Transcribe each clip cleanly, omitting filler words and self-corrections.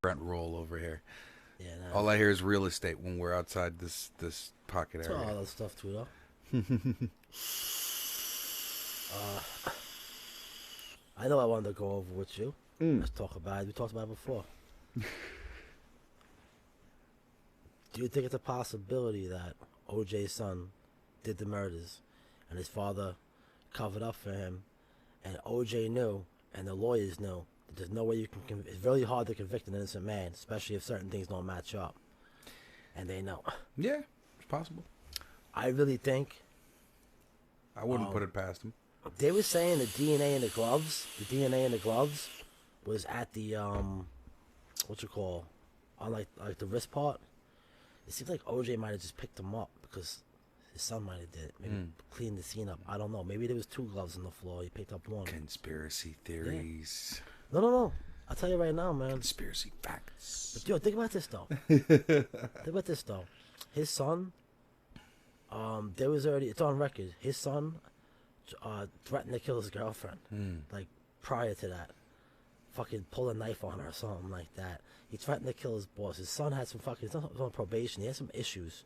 rent roll over here. Yeah, All I hear is real estate when we're outside this pocket that's area. all that stuff too, though. I know I wanted to go over with you. Let's talk about it. We talked about it before. Do you think it's a possibility that OJ's son did the murders and his father covered up for him, and OJ knew and the lawyers knew that there's no way you can it's really hard to convict an innocent man, especially if certain things don't match up, and they know. Yeah, it's possible. I really think I wouldn't put it past him. they were saying the DNA in the gloves was at the what you call on like the wrist part. It seems like OJ might have just picked them up because his son might have did it. Maybe cleaned the scene up. I don't know. Maybe there was 2 gloves on the floor. He picked up one. Conspiracy theories. Yeah. No. I'll tell you right now, man. Conspiracy facts. But yo, think about this though. His son, there was already, it's on record. His son threatened to kill his girlfriend. Like prior to that, fucking pull a knife on her or something like that. He threatened to kill his boss. His son had some fucking, he was on probation. He had some issues.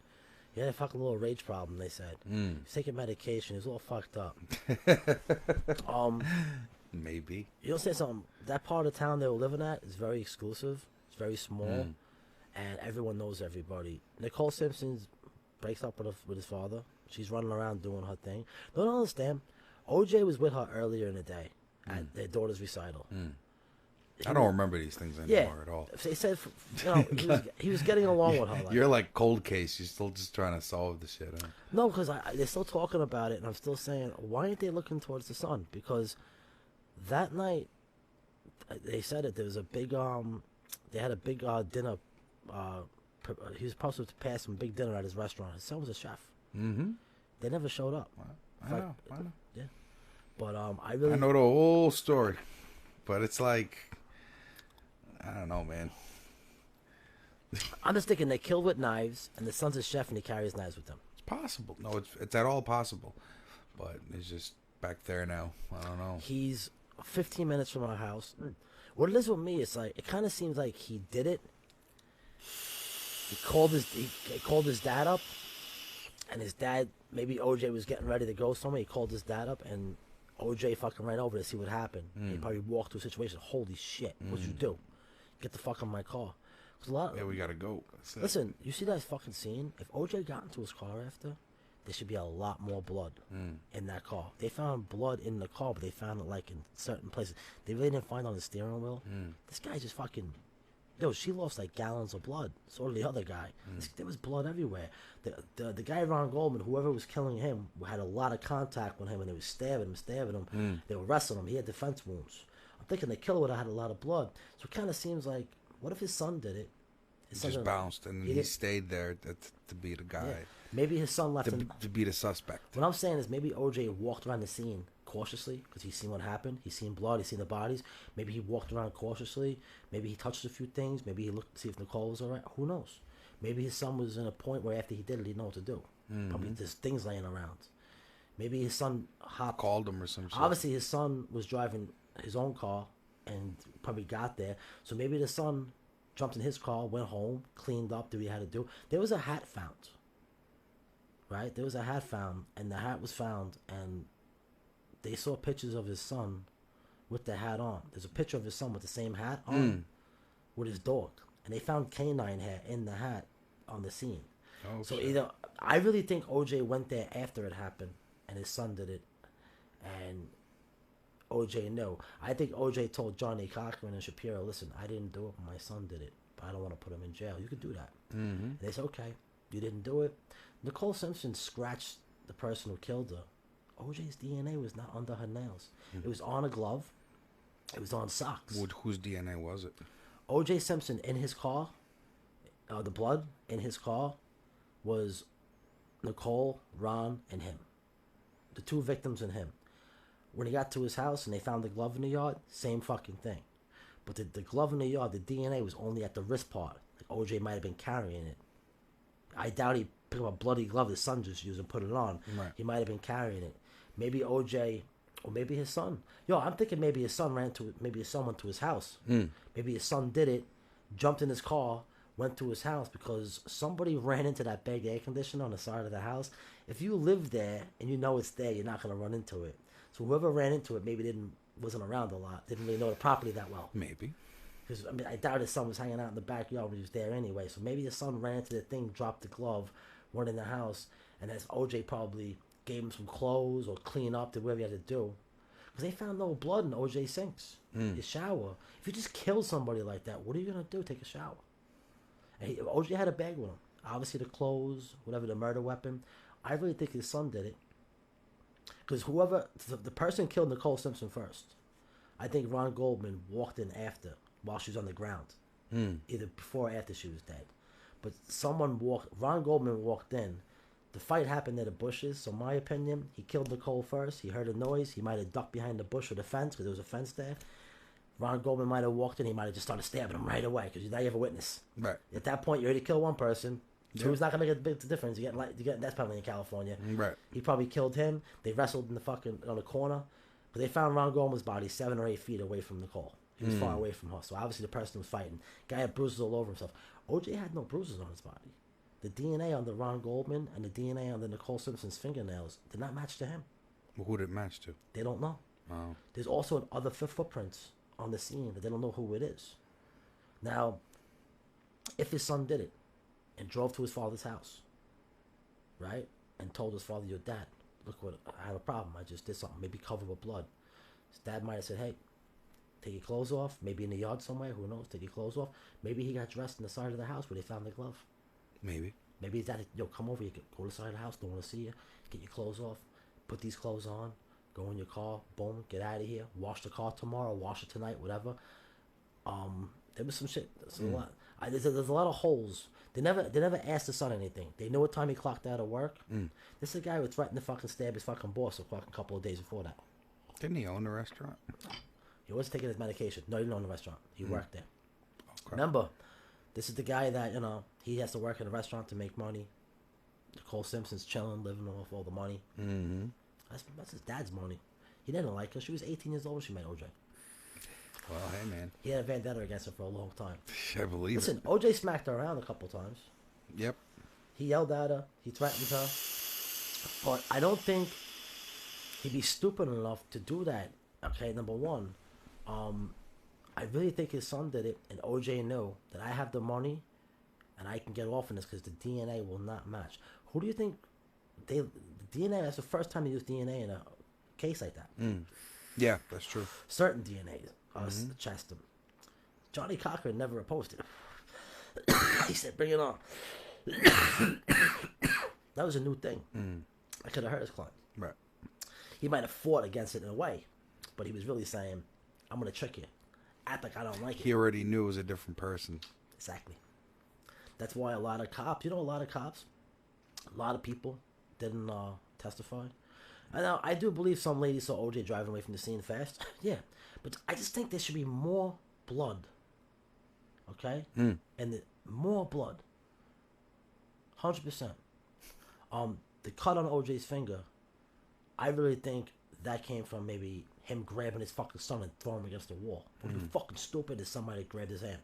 He had a fucking little rage problem, they said. He was taking medication. He was all fucked up. Maybe. You know, say something. That part of town they were living at is very exclusive. It's very small, and everyone knows everybody. Nicole Simpson breaks up with his father. She's running around doing her thing. Don't understand. OJ was with her earlier in the day at their daughter's recital. I don't remember these things anymore at all. They said, you know, he was getting along with her. Like, You're like cold case. You're still just trying to solve the shit. Huh? no, because they're still talking about it, and I'm still saying, why aren't they looking towards the sun? Because that night, they said it. There was a big, they had a big dinner. He was supposed to pass some big dinner at his restaurant. His son was a chef. Mm-hmm. They never showed up. I know. Yeah, but I know the whole story, but it's like, I don't know, man. I'm just thinking they killed with knives, and the son's a chef, and he carries knives with him. It's possible. No, it's at all possible, but it's just back there now. I don't know. He's 15 minutes from our house. What it is with me, it's like it kind of seems like he did it. He called his dad up, and his dad, maybe OJ was getting ready to go somewhere. He called his dad up, and OJ fucking ran over to see what happened. He probably walked through a situation. Holy shit! What'd you do? Get the fuck in my car. Yeah, we gotta go. Listen, you see that fucking scene? If OJ got into his car after, there should be a lot more blood in that car. They found blood in the car, but they found it like in certain places. They really didn't find it on the steering wheel. This guy just fucking... Yo, she lost like gallons of blood. So did the other guy. There was blood everywhere. The guy Ron Goldman, whoever was killing him, had a lot of contact with him, and they were stabbing him. They were wrestling him. He had defense wounds. I'm thinking the killer would have had a lot of blood. So it kind of seems like, what if his son did it? He just bounced, and he stayed there to be the guy. Yeah. Maybe his son left him to be the suspect. What I'm saying is maybe OJ walked around the scene cautiously because he's seen what happened. He's seen blood. He's seen the bodies. Maybe he walked around cautiously. Maybe he touched a few things. Maybe he looked to see if Nicole was all right. Who knows? Maybe his son was in a point where after he did it, he didn't know what to do. Probably there's things laying around. Maybe his son called him or some shit. Obviously, his son was driving his own car and probably got there. So maybe the son jumped in his car, went home, cleaned up, did what he had to do. There was a hat found. Right? There was a hat found, and the hat was found, and they saw pictures of his son with the hat on. There's a picture of his son with the same hat on with his dog. And they found canine hair in the hat on the scene. Oh, so shit. either I really think OJ went there after it happened, and his son did it, and OJ knew. I think OJ told Johnny Cochran and Shapiro, listen, I didn't do it, but my son did it. But I don't want to put him in jail. You could do that. And they said, okay, you didn't do it. Nicole Simpson scratched the person who killed her. OJ's DNA was not under her nails. It was on a glove. It was on socks. Whose DNA was it? OJ Simpson in his car, the blood in his car was Nicole, Ron, and him. The 2 victims and him. When he got to his house and they found the glove in the yard, same fucking thing. But the glove in the yard, the DNA was only at the wrist part. Like OJ might have been carrying it. I doubt he picked up a bloody glove his son just used and put it on. Right. He might have been carrying it. Maybe OJ, or maybe his son. Yo, I'm thinking maybe his son went to his house. Maybe his son did it, jumped in his car, went to his house because somebody ran into that big air conditioner on the side of the house. If you live there and you know it's there, you're not going to run into it. So whoever ran into it maybe wasn't around a lot, didn't really know the property that well. Maybe. Because I mean, I doubt his son was hanging out in the backyard when he was there anyway. So maybe his son ran into the thing, dropped the glove, went in the house, and as OJ probably gave him some clothes or clean up, did whatever he had to do. Because they found no blood in OJ's sinks, his shower. If you just kill somebody like that, what are you gonna do? Take a shower? And OJ had a bag with him. Obviously, the clothes, whatever, the murder weapon. I really think his son did it. Because the person killed Nicole Simpson first. I think Ron Goldman walked in after, while she was on the ground. Either before or after she was dead. But Ron Goldman walked in. The fight happened in the bushes, so in my opinion, he killed Nicole first. He heard a noise. He might have ducked behind the bush or the fence, because there was a fence there. Ron Goldman might have walked in. He might have just started stabbing him right away, because now you have a witness. Right. At that point, you already killed one person. Two's not going to make a big difference. That's probably in California. Right. He probably killed him. They wrestled in on the corner. But they found Ron Goldman's body 7 or 8 feet away from Nicole. He was far away from her. So obviously the person was fighting. Guy had bruises all over himself. OJ had no bruises on his body. The DNA on the Ron Goldman and the DNA on the Nicole Simpson's fingernails did not match to him. Well, who did it match to? They don't know. Oh. There's also other footprints on the scene that they don't know who it is. Now, if his son did it and drove to his father's house, right, and told his father, "Your dad, look what I have a problem. I just did something. Maybe covered with blood." His dad might have said, "Hey, take your clothes off. Maybe in the yard somewhere. Who knows? Take your clothes off." Maybe he got dressed in the side of the house where they found the glove. Maybe. Maybe his dad, "Yo, come over here. Go to the side of the house. Don't want to see you. Get your clothes off. Put these clothes on. Go in your car. Boom. Get out of here. Wash the car tomorrow. Wash it tonight. Whatever." There was some shit. There's a lot. There's a lot of holes. They never asked the son anything. They knew what time he clocked out of work. This is a guy who threatened to fucking stab his fucking boss a fucking couple of days before that. Didn't he own the restaurant? He wasn't taking his medication. No, he didn't own the restaurant. He worked there. Okay. Remember, this is the guy that, he has to work in a restaurant to make money. Nicole Simpson's chilling, living off all the money. Mm-hmm. That's his dad's money. He didn't like her. She was 18 years old when she met OJ. Well, hey, man. He had a vendetta against her for a long time. I believe Listen, it. OJ smacked her around a couple times. Yep. He yelled at her. He threatened her. But I don't think he'd be stupid enough to do that. Okay, number one. I really think his son did it, and OJ knew that I have the money, and I can get off on this because the DNA will not match. Who do you think the DNA? That's the first time they used DNA in a case like that. Yeah, that's true. Certain DNAs, Chester. Johnny Cochran never opposed it. He said, "Bring it on." That was a new thing. I could have hurt his client. Right. He might have fought against it in a way, but he was really saying, "I'm going to trick you. Act like I don't like it." He already knew it was a different person. Exactly. That's why a lot of cops, a lot of people didn't testify. I do believe some lady saw OJ driving away from the scene fast. Yeah. But I just think there should be more blood. Okay? And more blood. 100%. The cut on OJ's finger, I really think that came from maybe him grabbing his fucking son and throwing him against the wall. Would be fucking stupid if somebody grabbed his hand.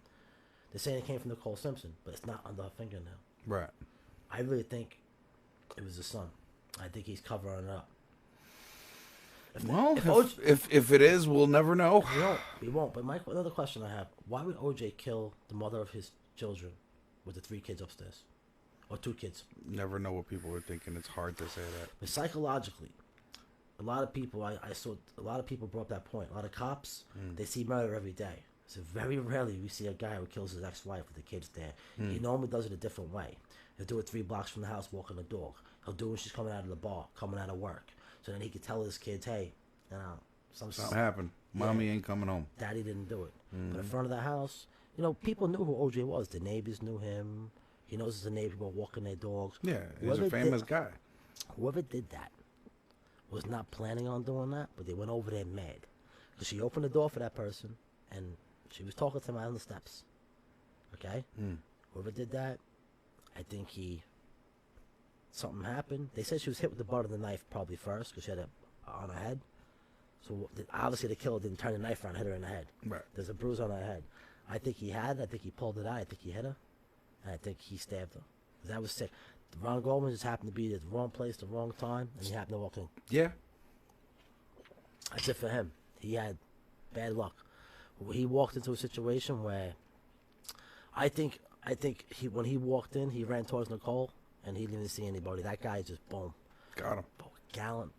They're saying it came from Nicole Simpson, but it's not under her fingernail. Right. I really think it was his son. I think he's covering it up. If it is, we'll never know. We won't. But another question I have: why would OJ kill the mother of his children with the 3 kids upstairs, or 2 kids? Never know what people are thinking. It's hard to say that. But psychologically, a lot of people I saw a lot of people brought up that point. A lot of cops they see murder every day. So very rarely we see a guy who kills his ex-wife with the kids there. He normally does it a different way. He'll do it 3 blocks from the house, walking the dog. He'll do it when she's coming out of the bar, coming out of work. So then he could tell his kids, "Hey, something happened. Mommy ain't coming home. Daddy didn't do it." But in front of the house, people knew who OJ was. The neighbors knew him. He knows the neighbors were walking their dogs. Yeah, he's a famous guy. Whoever did that was not planning on doing that, but they went over there mad. Because she opened the door for that person, and she was talking to him out on the steps. Okay? Whoever did that, I think something happened. They said she was hit with the butt of the knife probably first, because she had it on her head. So obviously the killer didn't turn the knife around and hit her in the head. Right. There's a bruise on her head. I think he had. I think he pulled it out. I think he hit her, and I think he stabbed her. That was sick. Ron Goldman just happened to be at the wrong place, the wrong time, and he happened to walk in. Yeah. That's it for him. He had bad luck. He walked into a situation where I think when he walked in, he ran towards Nicole, and he didn't even see anybody. That guy just boom. Got him. A gallon.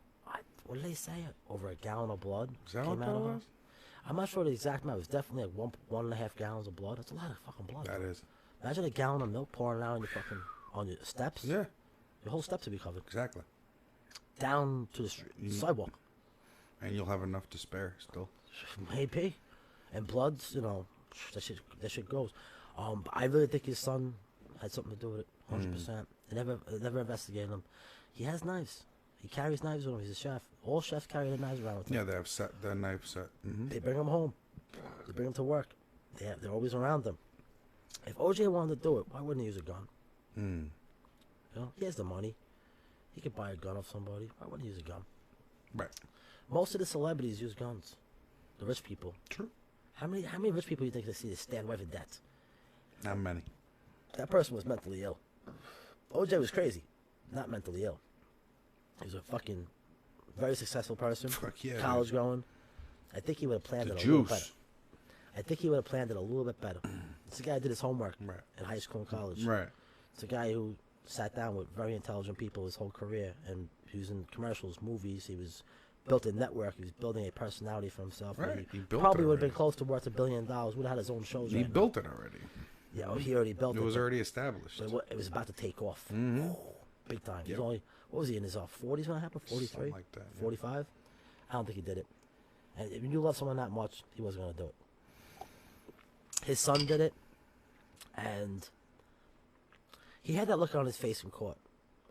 What did they say? Over a gallon of blood Is that came what out that of her. was? I'm not sure the exact amount. It was definitely like 1.5 gallons of blood. That's a lot of fucking blood. That is. Imagine a gallon of milk pouring out on your steps. Yeah. Your whole steps would be covered. Exactly. Down to the sidewalk. And you'll have enough to spare still. Maybe. And bloods, that shit goes. But I really think his son had something to do with it. 100%. They never investigated him. He has knives. He carries knives with him. He's a chef. All chefs carry their knives around with them. Yeah, they have their knife set. Mm-hmm. They bring them home. They bring them to work. They're always around them. If OJ wanted to do it, why wouldn't he use a gun? He has the money. He could buy a gun off somebody. Why wouldn't he use a gun? Right. Most of the celebrities use guns. The rich people. True. How many rich people do you think they see to stand away from debt? Not many. That person was mentally ill. OJ was crazy. Not mentally ill. He was a fucking very successful person. Fuck yeah. College going. I think he would have planned The it a little juice. better. I think he would have planned it a little bit better. It's a guy who did his homework in high school and college. Right. It's a guy who sat down with very intelligent people his whole career, and he was in commercials, movies. He was built a network. He was building a personality for himself. Right. He built probably it would have been already. close to worth $1 billion. Would have had his own shows. He right built it already. now. Yeah, he already built it. It was already established. It was about to take off. Mm-hmm. Big time. He's Yep. only, what was he, in his 40s when it happened? 43? Something like that. Yeah. 45? I don't think he did it. And if you love someone that much, he wasn't going to do it. His son did it, and he had that look on his face in court.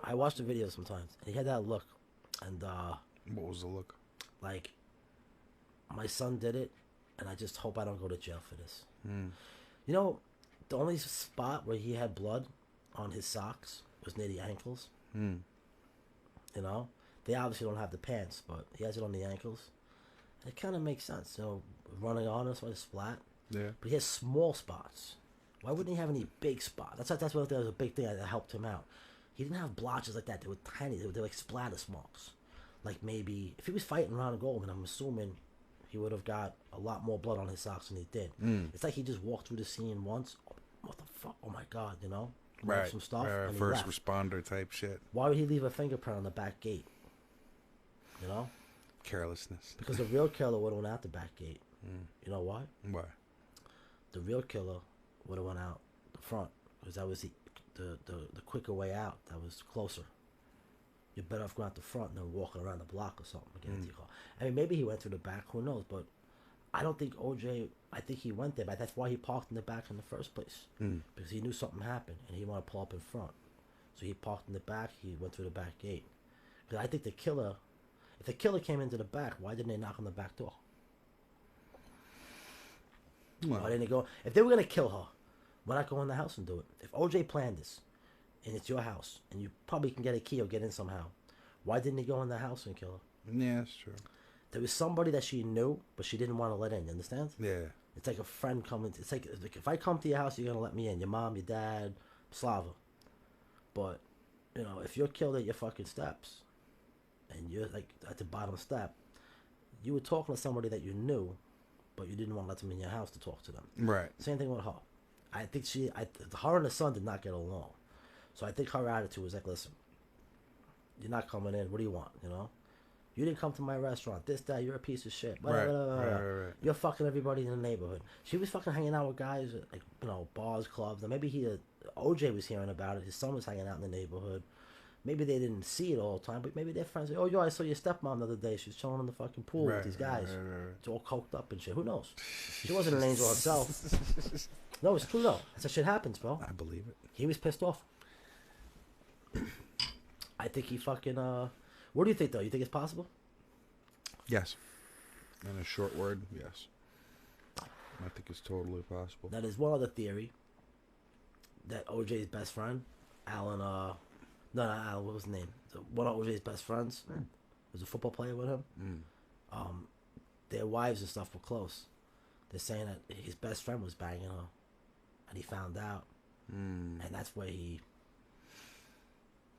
I watch the video sometimes, and he had that look, and What was the look? like, my son did it, and I just hope I don't go to jail for this. You know, the only spot where he had blood on his socks was near the ankles. You know, they obviously don't have the pants, but he has it on the ankles. It kind of makes sense, running on us with a splat. Yeah. But he has small spots. Why wouldn't he have any big spots? That's what was a big thing that helped him out. He didn't have blotches like that. They were tiny. They were like splatter marks. Like maybe if he was fighting Ron Goldman, I'm assuming he would have got a lot more blood on his socks than he did. It's like he just walked through the scene once. What the fuck? Oh my god, Right. Some stuff. Right. And he First left. responder type shit. Why would he leave a fingerprint on the back gate? Carelessness. Because the real killer would have went out the back gate. You know why? Why? The real killer would have went out the front, because that was the quicker way out. That was closer. You're better off going out the front than walking around the block or something to get into your car. I mean, maybe he went through the back. Who knows? But I don't think OJ. I think he went there, but that's why he parked in the back in the first place, because he knew something happened and he wanted to pull up in front. So he parked in the back. He went through the back gate. Because I think the killer. If the killer came into the back, why didn't they knock on the back door? Well, Why didn't they go? If they were going to kill her, why not go in the house and do it? If OJ planned this, and it's your house, and you probably can get a key or get in somehow, why didn't he go in the house and kill her? yeah, that's true. There was somebody that she knew, but she didn't want to let in. You understand? Yeah. It's like a friend coming. It's like if I come to your house, you're going to let me in. Your mom, your dad, Slava. But, if you're killed at your fucking steps, and you're like at the bottom step, you were talking to somebody that you knew, but you didn't want to let them in your house to talk to them. Right. Same thing with her. I think her and the son did not get along. So I think her attitude was like, listen, you're not coming in. What do you want? You didn't come to my restaurant. This, that, you're a piece of shit. Blah, Right. blah, blah, blah, blah. Right. You're fucking everybody in the neighborhood. She was fucking hanging out with guys at, like, bars, clubs. And maybe OJ was hearing about it. His son was hanging out in the neighborhood. Maybe they didn't see it all the time, but maybe their friends say, oh, yo, I saw your stepmom the other day. She's chilling in the fucking pool with these guys. Right. It's all coked up and shit. Who knows? She wasn't an angel herself. No, it's true, though. That shit happens, bro. I believe it. He was pissed off. I think he fucking, what do you think, though? You think it's possible? Yes. In a short word, yes. I think it's totally possible. Now, there's one other theory that OJ's best friend, Alan, no, not Alan, what was his name? One of OJ's best friends was a football player with him. Their wives and stuff were close. They're saying that his best friend was banging her, and he found out, and that's where he.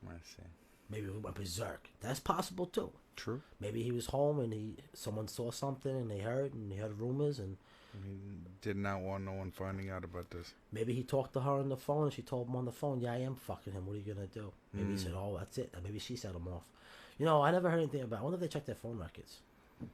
I see. Maybe he went berserk. That's possible too. True. Maybe he was home and someone saw something and they heard rumors and. He did not want no one finding out about this. Maybe he talked to her on the phone and she told him on the phone, "Yeah, I am fucking him. What are you gonna do?" Maybe he said, "Oh, that's it." And maybe she set him off. You know, I never heard anything about. I wonder if they checked their phone records.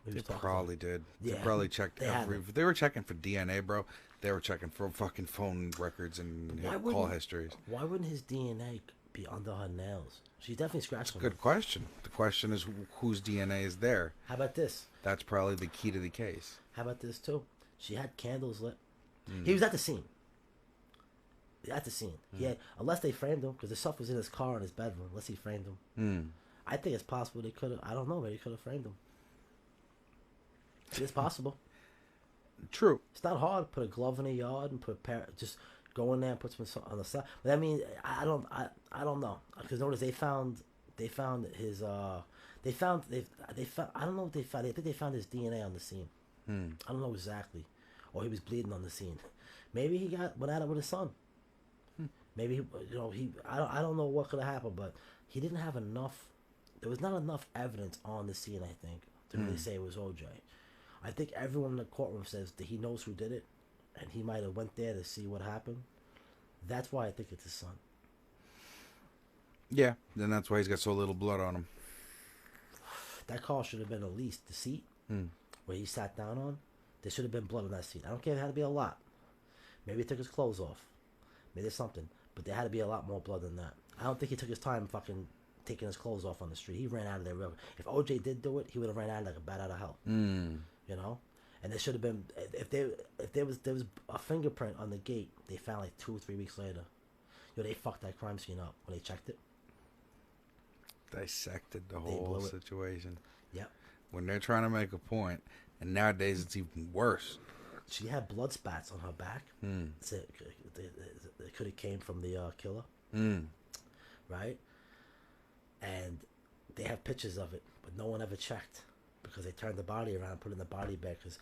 They probably did. Yeah. They probably checked They every. If they were checking for DNA, bro, they were checking for fucking phone records and call histories. Why wouldn't his DNA be under her nails? She's definitely scratched them. Good question. The question is whose DNA is there. How about this? That's probably the key to the case. How about this too? She had candles lit. He was at the scene. At the scene. Yeah, unless they framed him, because the stuff was in his car in his bedroom. Unless he framed him. I think it's possible they could have. I don't know. Maybe they could have framed him. It's possible. True. It's not hard to put a glove in a yard and put a pair. Just go in there and put some on the side. But I mean, I don't know, because notice they found his they found I don't know what they found. I think they found his DNA on the scene. I don't know exactly, or he was bleeding on the scene. Maybe he went at it with his son. Maybe I don't know what could have happened, but he didn't have enough. There was not enough evidence on the scene, I think, to really say it was OJ. I think everyone in the courtroom says that he knows who did it, and he might have went there to see what happened. That's why I think it's his son. Yeah, then that's why he's got so little blood on him. That car should have been at least the seat where he sat down on. There should have been blood on that seat. I don't care if it had to be a lot. Maybe he took his clothes off. Maybe there's something. But there had to be a lot more blood than that. I don't think he took his time fucking taking his clothes off on the street. He ran out of there real. If OJ did do it, he would have ran out like a bat out of hell. You know? And there should have been, if there was a fingerprint on the gate, they found like 2 or 3 weeks later. Yo, they fucked that crime scene up when they checked it. Dissected the whole situation. Yep. When they're trying to make a point, and nowadays it's even worse. She had blood spats on her back. So it could have came from the killer. Right? And they have pictures of it, but no one ever checked because they turned the body around and put it in the body bag. Because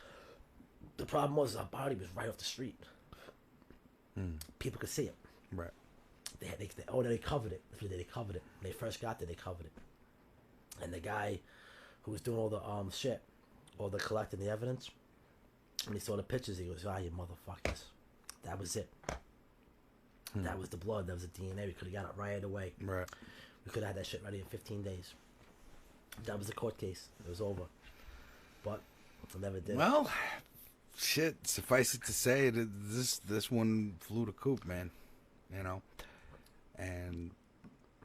the problem was her body was right off the street. People could see it. Right. They covered it. They covered it. When they first got there, they covered it. And the guy who was doing all the shit, all the collecting the evidence, when he saw the pictures, he goes, "Ah, you motherfuckers. That was it. That was the blood. That was the DNA. We could have got it right away. Right. We could have had that shit ready in 15 days. That was the court case. It was over. But I never did. Well, shit. Suffice it to say that this one flew the coop, man. You know, and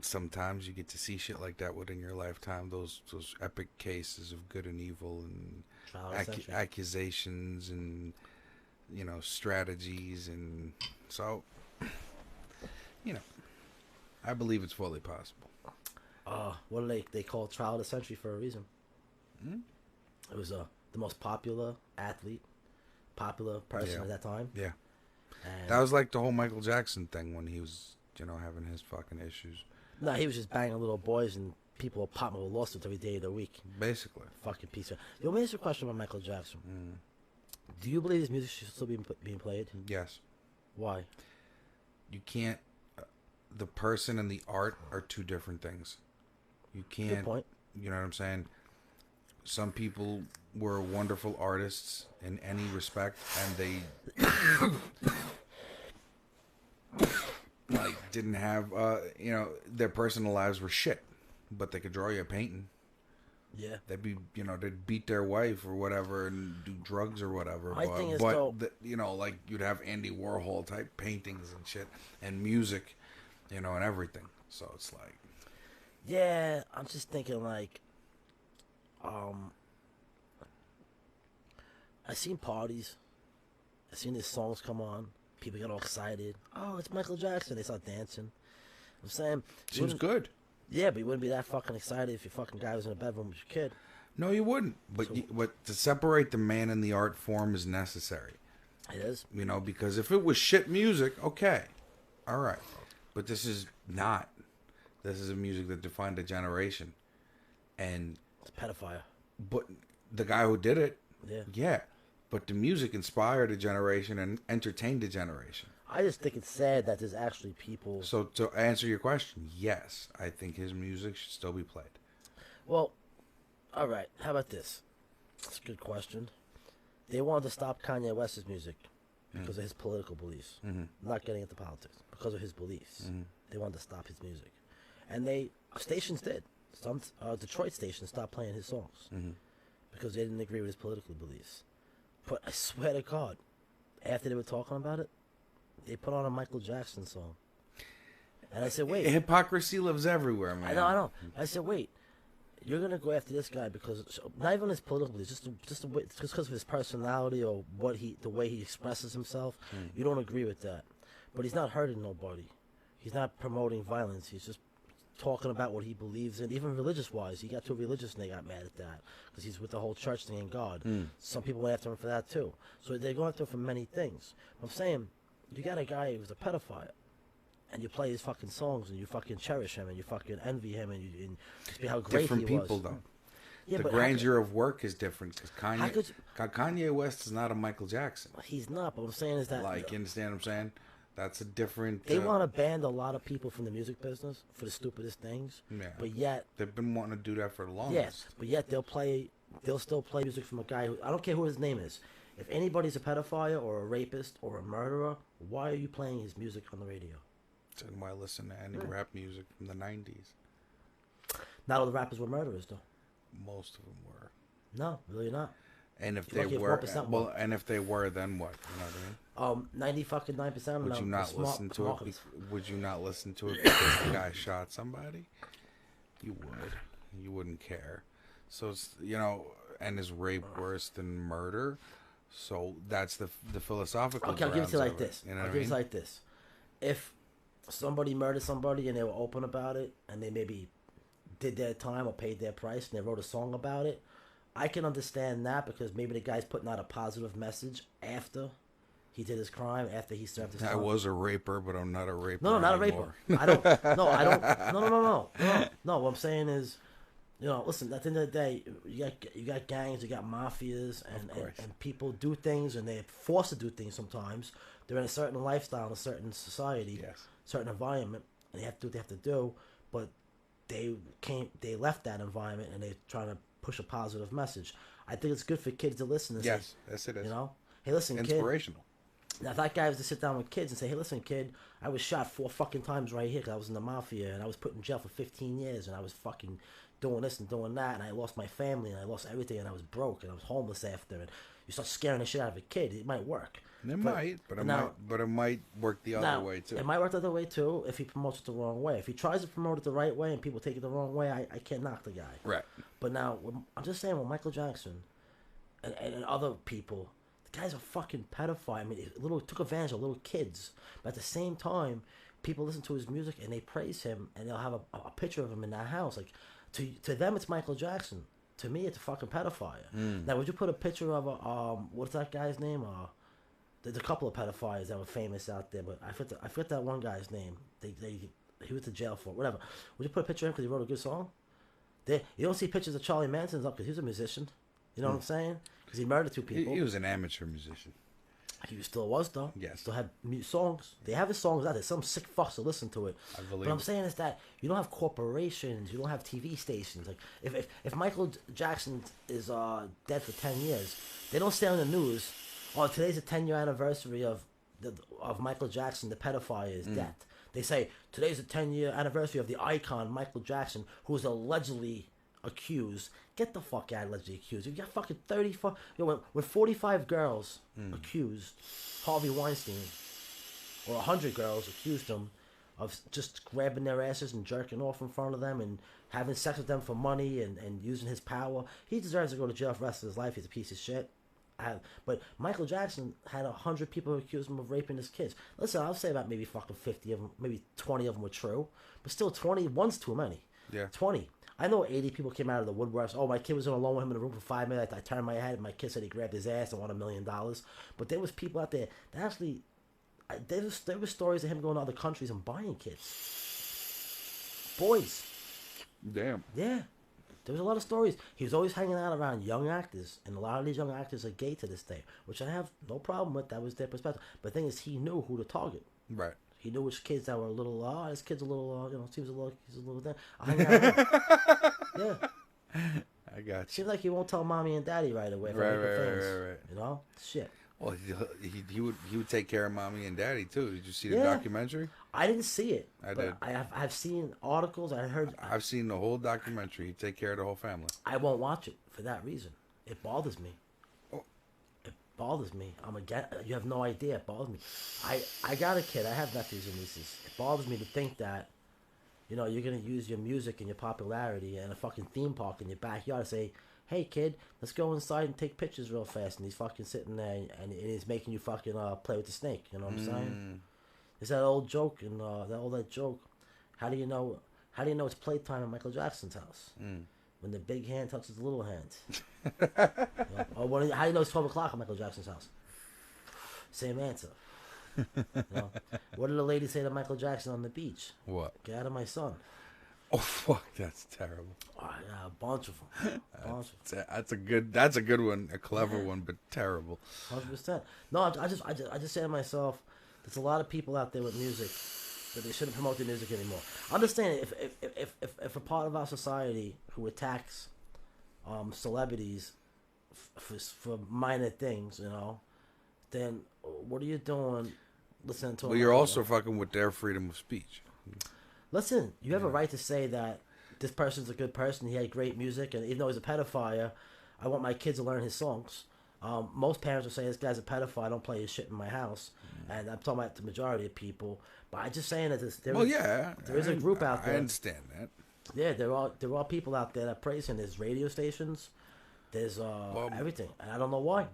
sometimes you get to see shit like that within your lifetime. Those epic cases of good and evil and accusations and strategies, and so I believe it's fully possible. What do they call trial of the century for a reason? It was the most popular person at that time. Yeah. And that was like the whole Michael Jackson thing when he was, having his fucking issues. No, he was just banging little boys and people were popping with lawsuits every day of the week. Basically. Fucking piece of... Yo, let me ask you a question about Michael Jackson. Do you believe his music should still be being played? Yes. Why? You can't... the person and the art are two different things. You can't... Good point. You know what I'm saying? Some people were wonderful artists in any respect, and they... didn't have, their personal lives were shit, but they could draw you a painting. Yeah. They'd be, they'd beat their wife or whatever and do drugs or whatever. My thing is, though, like you'd have Andy Warhol type paintings and shit and music, and everything. So it's like, yeah, I'm just thinking like, I seen parties, I seen these songs come on. People get all excited. Oh, it's Michael Jackson. They start dancing. I'm saying... Seems good. Yeah, but you wouldn't be that fucking excited if your fucking guy was in a bedroom with your kid. No, you wouldn't. But to separate the man and the art form is necessary. It is. Because if it was shit music, okay. All right. But this is not. This is a music that defined a generation. And... It's a pedophile. But the guy who did it... Yeah. Yeah. But the music inspired a generation and entertained a generation. I just think it's sad that there's actually people. So to answer your question, yes, I think his music should still be played. Well, all right. How about this? That's a good question. They wanted to stop Kanye West's music because of his political beliefs. Mm-hmm. Not getting into politics. Because of his beliefs. Mm-hmm. They wanted to stop his music. And stations did. Some Detroit stations stopped playing his songs because they didn't agree with his political beliefs. But I swear to God, after they were talking about it, they put on a Michael Jackson song. And I said, wait. Hypocrisy lives everywhere, man. I know. I said, wait. You're going to go after this guy because, not even his political beliefs, just because of his personality or the way he expresses himself. You don't agree with that. But he's not hurting nobody. He's not promoting violence. He's just talking about what he believes in, even religious-wise. He got too religious and they got mad at that because he's with the whole church thing and God. Some people went after him for that too. So they're going after him for many things. I'm saying, you got a guy who's a pedophile, and you play his fucking songs, and you fucking cherish him, and you fucking envy him, and you see how great different he was. People, though. Yeah, the grandeur of work is different because Kanye West is not a Michael Jackson. He's not, but what I'm saying is that... Like, you understand what I'm saying? That's a different... They want to ban a lot of people from the music business for the stupidest things. Yeah. But yet... They've been wanting to do that for the longest. Yes, but yet they'll still play music from a guy who... I don't care who his name is. If anybody's a pedophile or a rapist or a murderer, why are you playing his music on the radio? And why listen to any rap music from the 90s? Not all the rappers were murderers, though. Most of them were. No, really not. And if they were, well, and if they were, then what? You know what I mean? 90% of them. Would you not listen to it? Would you not listen to it because the guy shot somebody? You would. You wouldn't care. So it's, and is rape worse than murder? So that's the philosophical. Okay, I'll give it to you like this. You know I'll give it like this. If somebody murdered somebody and they were open about it, and they maybe did their time or paid their price, and they wrote a song about it, I can understand that because maybe the guy's putting out a positive message after he did his crime, after he served his time. I was a raper, but I'm not a raper. No, not anymore. a raper. I don't. No. No, what I'm saying is, listen. At the end of the day, you got gangs, you got mafias, and people do things, and they're forced to do things sometimes. They're in a certain lifestyle, in a certain society, certain environment, and they have to do what they have to do. But they left that environment, and they're trying to push a positive message. I think it's good for kids to listen. And yes, yes, it is. Hey, listen, inspirational. Kid. Now, if that guy was to sit down with kids and say, "Hey, listen, kid, I was shot 4 fucking times right here because I was in the mafia, and I was put in jail for 15 years, and I was fucking doing this and doing that, and I lost my family, and I lost everything, and I was broke, and I was homeless after," and you start scaring the shit out of a kid, it might work. It might work the other way too. It might work the other way too if he promotes it the wrong way. If he tries to promote it the right way and people take it the wrong way, I can't knock the guy. Right. But now, I'm just saying, with Michael Jackson and other people, the guy's a fucking pedophile. I mean, took advantage of little kids. But at the same time, people listen to his music and they praise him, and they'll have a picture of him in their house. Like, to them, it's Michael Jackson. To me, it's a fucking pedophile. Now, would you put a picture of what's that guy's name? There's a couple of pedophiles that were famous out there, but I forget that one guy's name. He went to jail for it, whatever. Would you put a picture of him because he wrote a good song? You don't see pictures of Charlie Manson's up because he was a musician. You know what I'm saying? Because he murdered 2 people. He was an amateur musician. He still was, though. Yes. Still had songs. They have his songs out there. Some sick fucks to listen to it. I believe. But I'm saying is that you don't have corporations. You don't have TV stations. Like if Michael Jackson is dead for 10 years, they don't say on the news, "Oh, today's the 10-year anniversary of Michael Jackson, the pedophile's death." They say today's the 10-year anniversary of the icon Michael Jackson, who was allegedly accused. Get the fuck out, allegedly accused. You got fucking 34. When 45 girls accused Harvey Weinstein, or 100 girls accused him of just grabbing their asses and jerking off in front of them and having sex with them for money and using his power, he deserves to go to jail for the rest of his life. He's a piece of shit. But Michael Jackson had 100 people who accused him of raping his kids. Listen, I'll say about maybe fucking 50 of them, maybe 20 of them were true, but still 21's too many. Yeah. 20. I know 80 people came out of the woodworks. Oh, my kid was alone with him in the room for 5 minutes. I turned my head, and my kid said he grabbed his ass and won $1 million. But there was people out there that actually, there were stories of him going to other countries and buying kids. Boys. Damn. Yeah. There was a lot of stories. He was always hanging out around young actors, and a lot of these young actors are gay to this day, which I have no problem with. That was their perspective. But the thing is, he knew who to target. Right. He knew which kids that were a little, this kid's a little, seems a little, he's a little, I'll hang out with him. Yeah. I got you. Seems like he won't tell mommy and daddy right away. Right. You know? Shit. Well, he would take care of mommy and daddy too. Did you see the documentary? I didn't see it. I did. I've seen articles. I've seen the whole documentary. He'd take care of the whole family. I won't watch it for that reason. It bothers me. Oh. It bothers me. You have no idea. It bothers me. I got a kid. I have nephews and nieces. It bothers me to think that, you're going to use your music and your popularity and a fucking theme park in your backyard and say, hey, kid, let's go inside and take pictures real fast. And he's fucking sitting there and he's making you fucking play with the snake. You know what I'm saying? It's that old joke and that joke. How do you know it's playtime at Michael Jackson's house? When the big hand touches the little hand. Or how do you know it's 12 o'clock at Michael Jackson's house? Same answer. What did the lady say to Michael Jackson on the beach? What? Get out of my son. Oh fuck, that's terrible. Oh, yeah, a bunch of them. That's a good one, a clever one, but terrible. 100%. No, I just say to myself, there's a lot of people out there with music that they shouldn't promote their music anymore. Understand if a part of our society who attacks celebrities for minor things, then what are you doing listening to? Well, you're also fucking with their freedom of speech. Listen, you have a right to say that this person's a good person. He had great music, and even though he's a pedophile, I want my kids to learn his songs. Most parents will say this guy's a pedophile. I don't play his shit in my house, and I'm talking about the majority of people. But I'm just saying that there is a group out there. I understand that. Yeah, there are people out there that praise him. There's radio stations. There's everything, and I don't know why.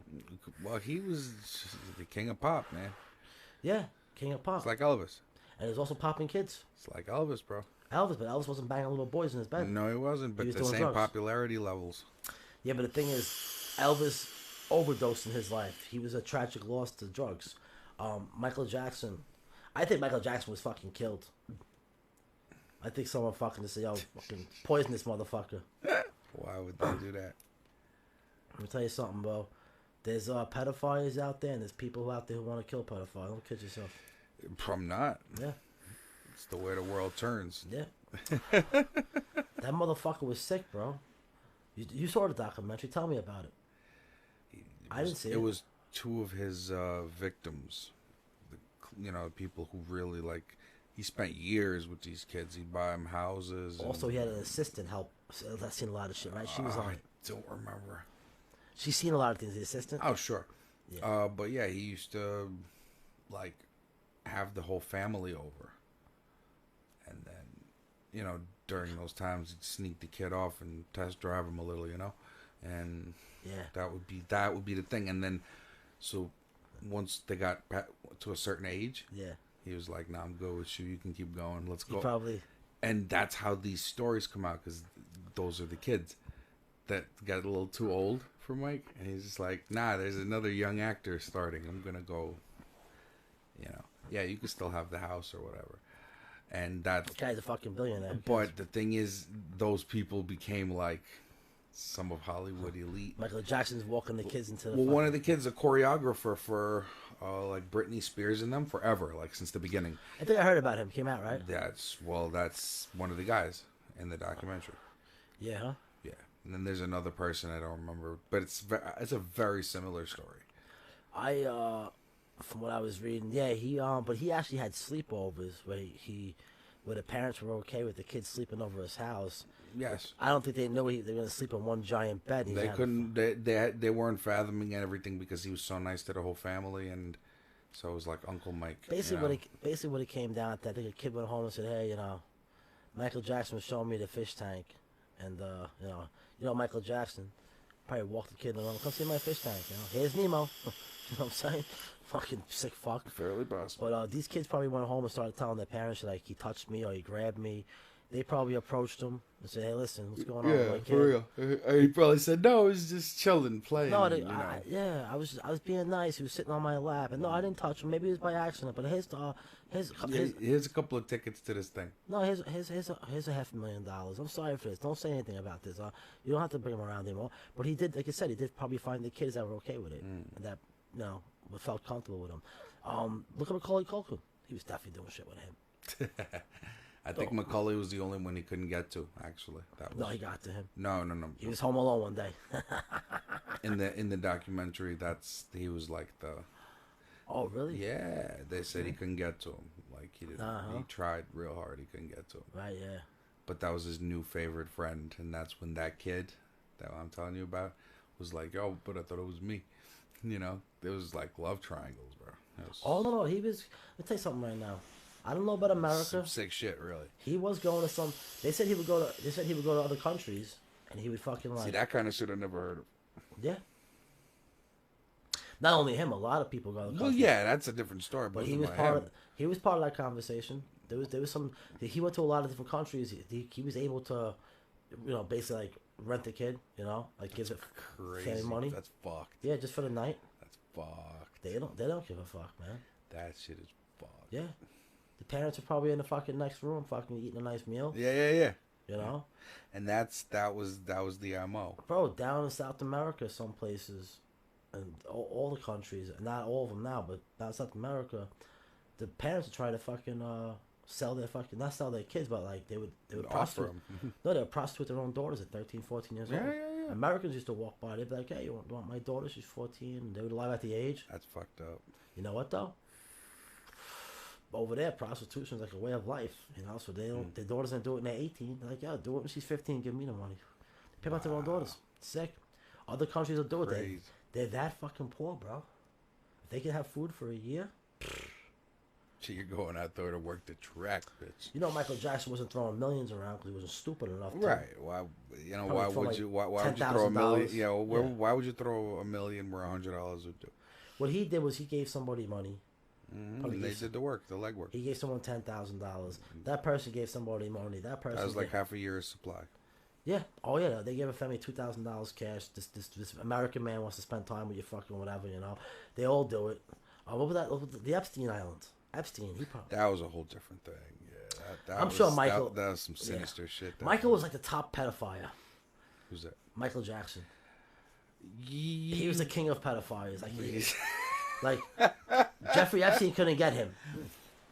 Well, he was the king of pop, man. Yeah, king of pop. It's like Elvis. And there's also popping kids. It's like Elvis, bro. But Elvis wasn't banging little boys in his bed. No, he wasn't, but the same drugs. Popularity levels. Yeah, but the thing is, Elvis overdosed in his life. He was a tragic loss to drugs. Michael Jackson, I think Michael Jackson was fucking killed. I think someone fucking just said, yo, fucking poison this motherfucker. Why would they do that? Let me tell you something, bro. There's pedophiles out there, and there's people out there who want to kill pedophiles. Don't kid yourself. I'm not. Yeah. It's the way the world turns. Yeah. That motherfucker was sick, bro. You saw the documentary. Tell me about it. I didn't see it. It was two of his victims. People who really, he spent years with these kids. He'd buy them houses. Also, he had an assistant help. I've seen a lot of shit, right? She was on. I don't remember. She's seen a lot of things, the assistant? Oh, sure. Yeah. But yeah, he used to, have the whole family over. And then, during those times, he'd sneak the kid off and test drive him a little, and that would be the thing. And then, so once they got to a certain age, he was like, "Nah, I'm good with you. You can keep going. Let's go." And that's how these stories come out, because those are the kids that got a little too old for Mike, and he's just like, "Nah, there's another young actor starting. I'm gonna go." Yeah, you can still have the house or whatever. And that guy's a fucking billionaire. But the thing is, those people became like some of Hollywood elite. Michael Jackson's walking the kids into the one of the kids, a choreographer for Britney Spears and them forever, since the beginning. I think I heard about him. Came out, right? That's one of the guys in the documentary. Yeah, huh? Yeah. And then there's another person I don't remember, but it's a very similar story. From what I was reading, but he actually had sleepovers where the parents were okay with the kids sleeping over his house. Yes. I don't think they knew they were going to sleep in one giant bed. They couldn't. They weren't fathoming everything because he was so nice to the whole family, and so it was like Uncle Mike. Basically, what it came down to, I think a kid went home and said, "Hey, Michael Jackson was showing me the fish tank, and Michael Jackson probably walked the kid along, come see my fish tank. Here's Nemo." You know what I'm saying? Fucking sick fuck. Fairly possible. But these kids probably went home and started telling their parents, he touched me or he grabbed me. they probably approached him and said, "Hey, listen, what's going on with my kid?" for real. He probably said, "No, it's just chilling, playing." No, I was being nice. He was sitting on my lap, and no, I didn't touch him. Maybe it was by accident, but Here's a couple of tickets to this thing. no, here's $500,000. I'm sorry for this. Don't say anything about this. You don't have to bring him around anymore. But he did, like I said, he did probably find the kids that were okay with it, and that felt comfortable with him. Look at Macaulay Culkin. He was definitely doing shit with him. I think Macaulay was the only one he couldn't get to. Actually, No, he got to him. No. He was home alone one day. In the documentary, he was like the. Oh, really? Yeah, they said he couldn't get to him. Like he didn't. He tried real hard. He couldn't get to him. Right. Yeah. But that was his new favorite friend, and that's when that kid that I'm telling you about was like, "Oh, but I thought it was me." You know, there was like love triangles, bro. Oh no, he was. Let me tell you something right now. I don't know about America. Some sick shit, really. He was going to some. They said he would go to other countries, and he would fucking like. See, that kind of shit I never heard of. Yeah. Not only him, a lot of people go to other Well, countries. yeah, that's a different story. But he was he was part of that conversation. There was some. He went to a lot of different countries. He was able to, basically like rent a kid. Like give it crazy family money. That's fucked. Yeah, just for the night. That's fucked. They don't give a fuck, man. That shit is fucked. Yeah. The parents are probably in the fucking next room, fucking eating a nice meal. Yeah. And that was the MO. Bro, down in South America, some places, and all the countries, not all of them now, but down in South America, the parents would try to fucking not sell their kids, but like they would prostitute. No, they would prostitute their own daughters at 13, 14 years old. Yeah. Americans used to walk by, they'd be like, "Hey, you want my daughter? She's 14." And they would lie about the age. That's fucked up. You know what though? Over there, prostitution is like a way of life, so they don't, their daughters don't do it when they're 18. They're like, yeah, do it when she's 15, give me the money. They pay out their own daughters. It's sick. Other countries will do it. They're that fucking poor, bro. If they can have food for a year. So you're going out there to work the track, bitch. Michael Jackson wasn't throwing millions around because he wasn't stupid enough to. Right. Why would you throw a million? Why would you throw $1 million where $100 would do? What he did was he gave somebody money. And they did the work, the legwork. He gave someone $10,000. That person gave somebody money. That was like half a year's supply. Yeah. Oh yeah. They gave a family $2,000 cash. This American man wants to spend time with you, fucking whatever. They all do it. What was that? The Epstein Island. Epstein. That was a whole different thing. Yeah. I'm sure Michael. That was some sinister shit. Michael was like the top pedophile. Who's that? Michael Jackson. He was the king of pedophiles. Like Jeffrey Epstein couldn't get him.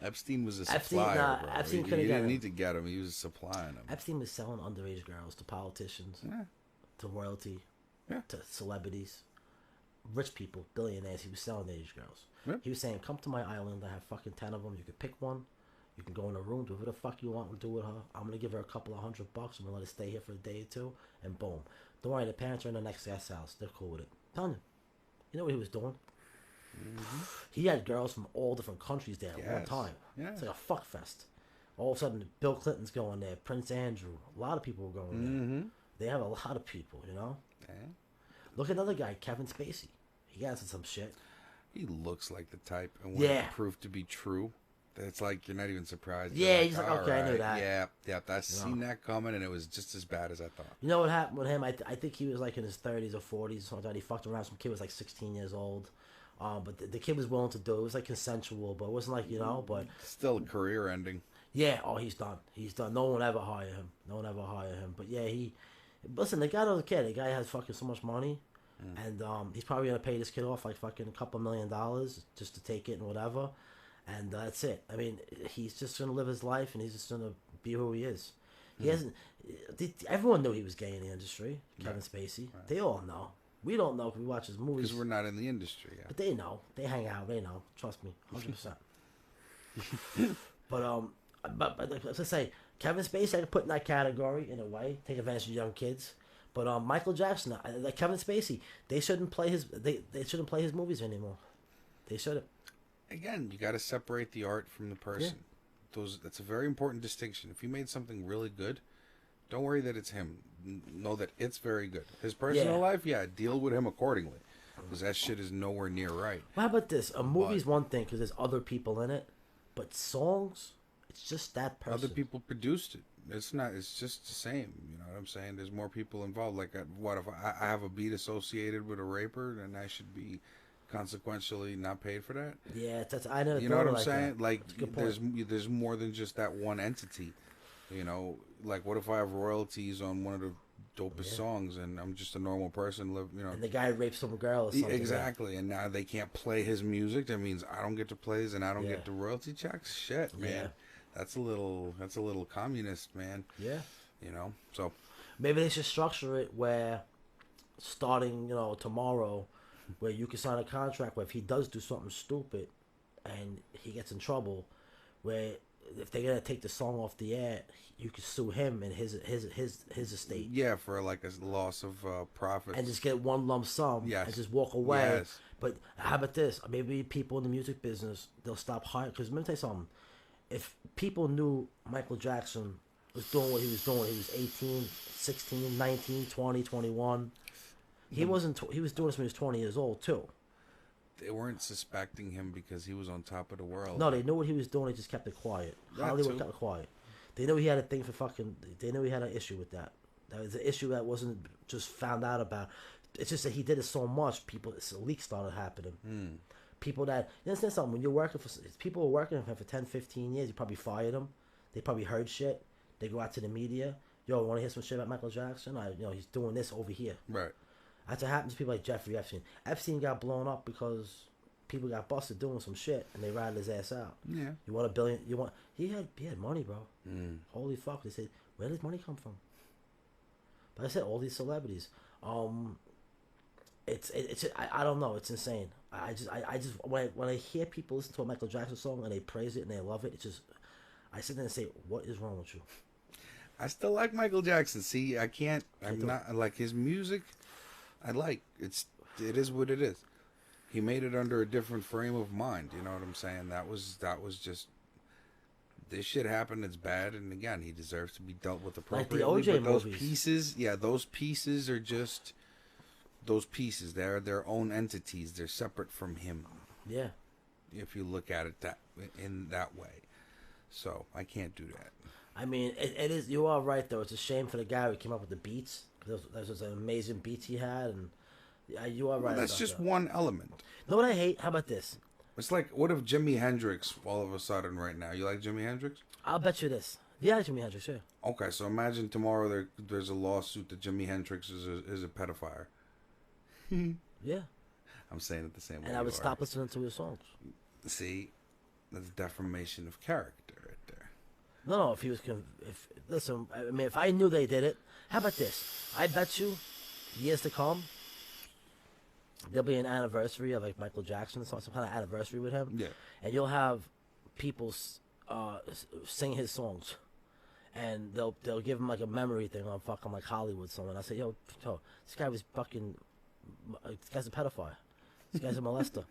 Epstein was a supplier, bro. Epstein couldn't get him. He didn't need to get him. He was supplying them. Epstein was selling underage girls to politicians, to royalty, to celebrities, rich people, billionaires. He was selling underage girls. Yeah. He was saying, come to my island. I have fucking 10 of them. You can pick one. You can go in a room, do whatever the fuck you want to do with her. I'm going to give her a couple of $100. I'm going to let her stay here for a day or two. And boom. Don't worry, the parents are in the next guest house. They're cool with it. I'm telling you. You know what he was doing? Mm-hmm. He had girls from all different countries there at one time. Yeah. It's like a fuck fest. All of a sudden, Bill Clinton's going there. Prince Andrew. A lot of people were going there. They have a lot of people, Yeah. Look at another guy, Kevin Spacey. He got into some shit. He looks like the type, and when it proved to be true, it's like you're not even surprised. Yeah, he's like, okay, I knew that. Yeah, I seen that coming, and it was just as bad as I thought. You know what happened with him? I think he was like in his 30s or 40s or something like that. He fucked around. Some kid was like 16 years old. But the kid was willing to do it. It was like consensual, but it wasn't like, but... Still a career ending. Yeah, he's done. He's done. No one would ever hire him. But yeah, listen, the guy was a kid. The guy has fucking so much money. And he's probably going to pay this kid off like fucking a couple $1 million just to take it and whatever. And that's it. I mean, he's just going to live his life and he's just going to be who he is. He hasn't... Everyone knew he was gay in the industry, Kevin Spacey. Right. They all know. We don't know because we watch his movies. Because we're not in the industry. Yeah. But they know. They hang out. They know. Trust me. 100%. But let's say, Kevin Spacey, I could put in that category in a way. Take advantage of young kids. But Michael Jackson, like Kevin Spacey, they shouldn't play his movies anymore. They shouldn't. Again, you got to separate the art from the person. Yeah. That's a very important distinction. If you made something really good, don't worry that it's him. Know that it's very good. His personal life, deal with him accordingly. Because that shit is nowhere near right. Well, how about this? A movie's one thing because there's other people in it. But songs, it's just that person. Other people produced it. It's not. It's just the same. You know what I'm saying? There's more people involved. Like, what if I have a beat associated with a raper, then I should be consequentially not paid for that? Yeah, that's I never. You know what I'm like saying? That. Like, there's more than just that one entity. You know, like, what if I have royalties on one of the dopest songs, and I'm just a normal person? You know, and the guy raped some girl or something. Exactly, and now they can't play his music. That means I don't get to play his, and I don't get the royalty checks. Shit, man. Yeah. That's a little communist, man. Yeah. You know, so maybe they should structure it where, starting, tomorrow, where you can sign a contract where if he does do something stupid, and he gets in trouble, where if they're gonna take the song off the air, you can sue him and his estate. Yeah, for like a loss of profits. And just get one lump sum. Yes. And just walk away. Yes. But how about this? Maybe people in the music business, they'll stop hiring. Because let me tell you something. If people knew Michael Jackson was doing what he was doing, he was 18, 16, 19, 20, 21. He wasn't. He was doing this when he was 20 years old too. They weren't suspecting him because he was on top of the world. No, they knew what he was doing. They just kept it quiet. Hollywood kept it quiet. They knew he had a thing for fucking. They knew he had an issue with that. That was an issue that wasn't just found out about. It's just that he did it so much. Leaks started happening. People that, you understand something, when you're working for, people were working for him for 10, 15 years, you probably fired them. They probably heard shit. They go out to the media. Yo, want to hear some shit about Michael Jackson? He's doing this over here. Right. That's what happens to people like Jeffrey Epstein. Epstein got blown up because people got busted doing some shit, and they ratted his ass out. Yeah. You want $1 billion? He had money, bro. Holy fuck. They said, where did money come from? But I said, all these celebrities. I don't know. It's insane. I just when I hear people listen to a Michael Jackson song and they praise it and they love it, I sit there and say, what is wrong with you? I still like Michael Jackson. See, I'm not like his music. It is what it is. He made it under a different frame of mind. You know what I'm saying? That was just. This shit happened. It's bad, and again, he deserves to be dealt with appropriately. Like the OJ those movies. those pieces are just those pieces. They're their own entities. They're separate from him. Yeah. If you look at it in that way, so I can't do that. I mean, it is. You are right, though. It's a shame for the guy who came up with the beats. Those an amazing beats he had, and you are right. Well, that's just one element. You know what I hate? How about this? It's like, what if Jimi Hendrix all of a sudden right now? You like Jimi Hendrix? I'll bet you this. Yeah, Jimi Hendrix, yeah. Okay, so imagine tomorrow there's a lawsuit that Jimi Hendrix is a pedophile. Yeah. I'm saying it the same way. And I would stop listening to his songs. See, that's defamation of character right there. No, if he was... Listen, I mean, if I knew they did it... How about this? I bet you, years to come, there'll be an anniversary of, like, Michael Jackson, some kind of anniversary with him. Yeah. And you'll have people sing his songs. And they'll give him, like, a memory thing on fucking, like, Hollywood somewhere. And I say, yo, this guy was fucking... This guy's a pedophile. This guy's a molester.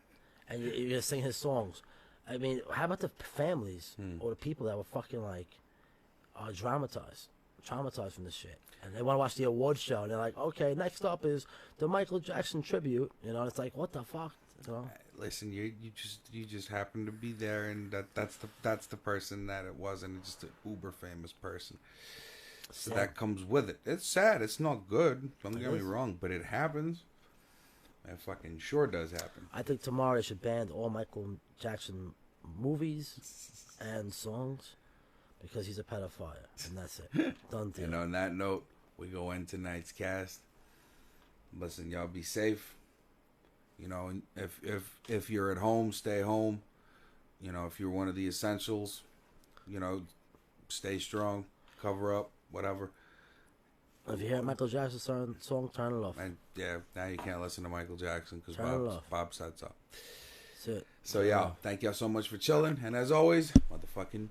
And you're going to sing his songs. I mean, how about the families or the people that were fucking, like, traumatized from this shit? And they want to watch the award show, and they're like, okay, next up is the Michael Jackson tribute. You know, it's like, what the fuck? You know? Listen, you just happen to be there, and that's the person that it was, and it's just an uber famous person. So Sad. that comes with it. It's sad. It's not good. Don't get me wrong, but it happens. It fucking sure does happen. I think tomorrow they should ban all Michael Jackson movies and songs because he's a pedophile, and that's it. Done deal. And on that note, we go in tonight's cast. Listen, y'all be safe. You know, if you're at home, stay home. You know, if you're one of the essentials, you know, stay strong, cover up, whatever. If you hear a Michael Jackson song, turn it off. And yeah, now you can't listen to Michael Jackson because Bob said so. That's it. So y'all, thank y'all so much for chilling, and as always, motherfucking